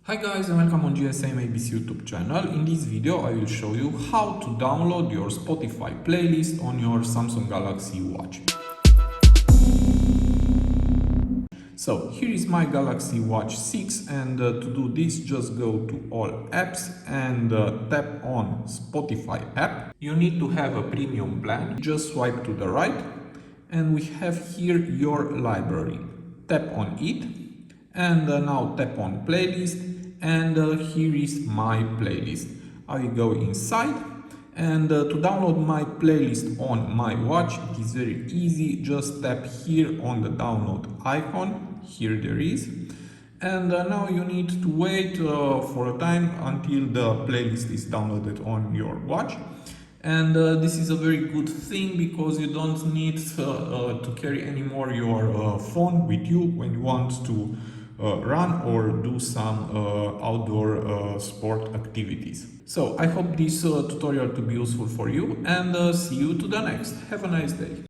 Hi guys and welcome on GSM ABC YouTube channel. In this video I will show you how to download your Spotify playlist on your Samsung Galaxy Watch. So here is my Galaxy Watch 6 and to do this just go to all apps and tap on Spotify app. You need to have a premium plan. Just swipe to the right and we have here your library. Tap on it and now tap on playlist and here is my playlist. I will go inside and to download my playlist on my watch it is very easy. Just tap here on the download icon. Here there is, and now you need to wait for a time until the playlist is downloaded on your watch. And this is a very good thing because you don't need to carry anymore your phone with you when you want to run or do some outdoor sport activities. So I hope this tutorial to be useful for you and see you to the next. Have a nice day.